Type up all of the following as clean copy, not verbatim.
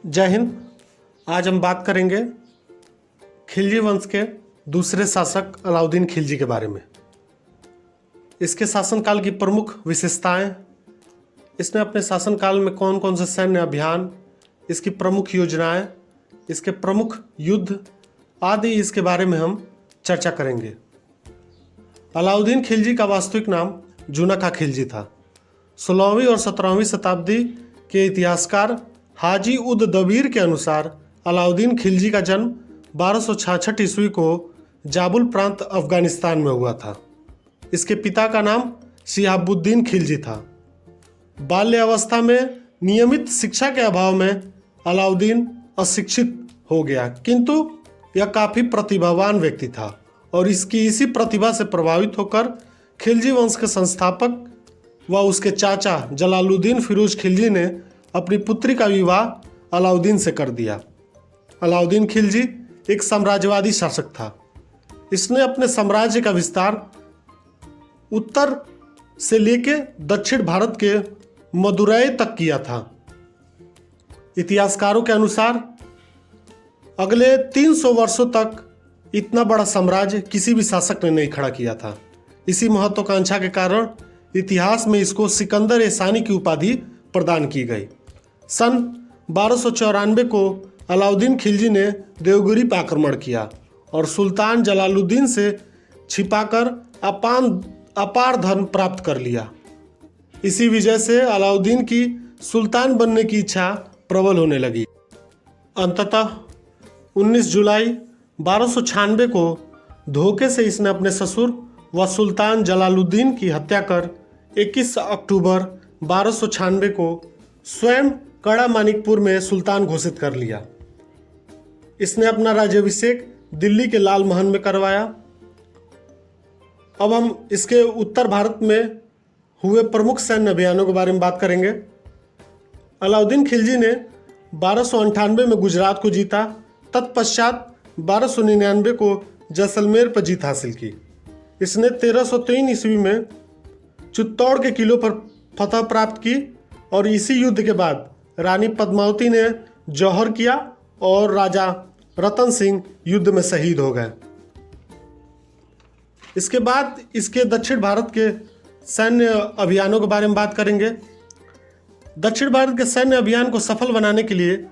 जय हिंद। आज हम बात करेंगे खिलजी वंश के दूसरे शासक अलाउद्दीन खिलजी के बारे में। इसके शासनकाल की प्रमुख विशेषताएं, इसने अपने शासनकाल में कौन कौन से सैन्य अभियान, इसकी प्रमुख योजनाएं, इसके प्रमुख युद्ध आदि, इसके बारे में हम चर्चा करेंगे। अलाउद्दीन खिलजी का वास्तविक नाम जुनखा खिलजी था। 16वीं और 17वीं शताब्दी के इतिहासकार हाजी उद दबीर के अनुसार अलाउद्दीन खिलजी का जन्म 1266 ईस्वी को जाबुल प्रांत अफगानिस्तान में हुआ था। इसके पिता का नाम शिहाबुद्दीन खिलजी था। बाल्यावस्था में नियमित शिक्षा के अभाव में अलाउद्दीन अशिक्षित हो गया, किंतु यह काफ़ी प्रतिभावान व्यक्ति था और इसकी इसी प्रतिभा से प्रभावित होकर खिलजी वंश के संस्थापक व उसके चाचा जलालुद्दीन फिरोज खिलजी ने अपनी पुत्री का विवाह अलाउद्दीन से कर दिया। अलाउद्दीन खिलजी एक साम्राज्यवादी शासक था। इसने अपने साम्राज्य का विस्तार उत्तर से लेके दक्षिण भारत के मदुरै तक किया था। इतिहासकारों के अनुसार अगले 300 वर्षों तक इतना बड़ा साम्राज्य किसी भी शासक ने नहीं खड़ा किया था। इसी महत्वाकांक्षा के कारण इतिहास में इसको सिकंदर ए सानी की उपाधि प्रदान की गई। सन 1294 को अलाउद्दीन खिलजी ने देवगिरी पर आक्रमण किया और सुल्तान जलालुद्दीन से छिपाकर अपार धन प्राप्त कर लिया। इसी वजह से अलाउद्दीन की सुल्तान बनने की इच्छा प्रबल होने लगी। अंततः 19 जुलाई 1296 को धोखे से इसने अपने ससुर व सुल्तान जलालुद्दीन की हत्या कर 21 अक्टूबर 1296 को स्वयं कड़ा मानिकपुर में सुल्तान घोषित कर लिया। इसने अपना राज्याभिषेक दिल्ली के लाल महल में करवाया। अब हम इसके उत्तर भारत में हुए प्रमुख सैन्य अभियानों के बारे में बात करेंगे। अलाउद्दीन खिलजी ने 1298 में गुजरात को जीता। तत्पश्चात 1299 को जैसलमेर पर जीत हासिल की। इसने 1303 ईस्वी में चित्तौड़ के किलों पर फतह प्राप्त की और इसी युद्ध के बाद रानी पद्मावती ने जौहर किया और राजा रतन सिंह युद्ध में शहीद हो गए। इसके बाद इसके दक्षिण भारत के सैन्य अभियानों के बारे में बात करेंगे। दक्षिण भारत के सैन्य अभियान को सफल बनाने के लिए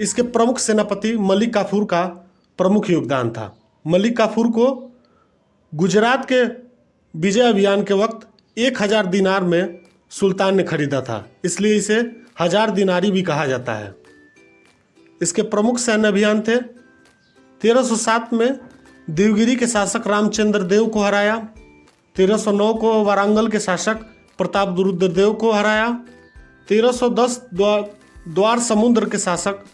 इसके प्रमुख सेनापति मलिक काफूर का प्रमुख योगदान था। मलिक काफूर को गुजरात के विजय अभियान के वक्त 1000 दिनार में सुल्तान ने खरीदा था, इसलिए इसे 1000 दिनारी भी कहा जाता है। इसके प्रमुख सैन्य अभियान थे 1307 में देवगिरी के शासक रामचंद्र देव को हराया। 1309 को वारंगल के शासक प्रतापरुद्र देव को हराया। 1310 द्वार समुद्र के शासक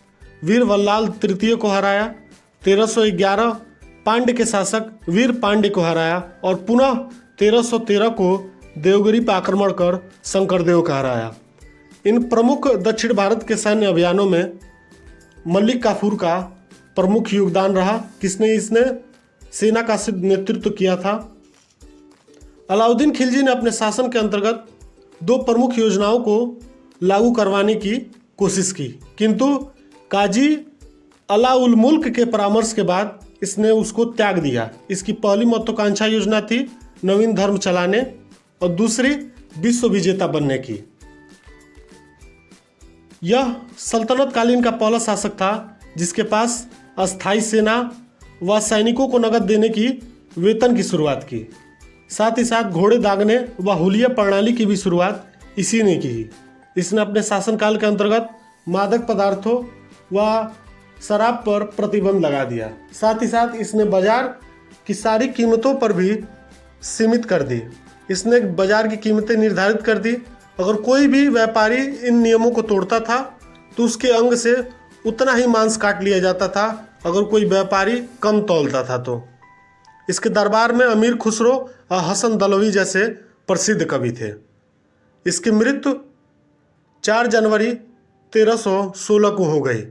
वीर वल्लाल तृतीय को हराया। 1311 पांड्य के शासक वीर पांड्य को हराया और पुनः 1313 को देवगिरी पर आक्रमण कर शंकरदेव का हराया। इन प्रमुख दक्षिण भारत के सैन्य अभियानों में मलिक काफूर का प्रमुख योगदान रहा। इसने सेना का नेतृत्व किया था। अलाउद्दीन खिलजी ने अपने शासन के अंतर्गत 2 प्रमुख योजनाओं को लागू करवाने की कोशिश की, किंतु काजी अला उल मुल्क के परामर्श के बाद इसने उसको त्याग दिया। इसकी पहली महत्वाकांक्षा योजना थी नवीन धर्म चलाने और दूसरी विश्व विजेता बनने की। यह सल्तनत कालीन का पहला शासक था जिसके पास अस्थायी सेना व सैनिकों को नकद देने की वेतन की शुरुआत की। साथ ही साथ घोड़े दागने व हुलिया प्रणाली की भी शुरुआत इसी ने की। इसने अपने शासनकाल के अंतर्गत मादक पदार्थों व शराब पर प्रतिबंध लगा दिया। साथ ही साथ इसने बाजार की सारी कीमतों पर भी सीमित कर दी। इसने बाजार की कीमतें निर्धारित कर दी। अगर कोई भी व्यापारी इन नियमों को तोड़ता था तो उसके अंग से उतना ही मांस काट लिया जाता था अगर कोई व्यापारी कम तौलता था तो। इसके दरबार में अमीर खुसरो और हसन दलवी जैसे प्रसिद्ध कवि थे। इसकी मृत्यु 4 जनवरी 1316 को हो गई।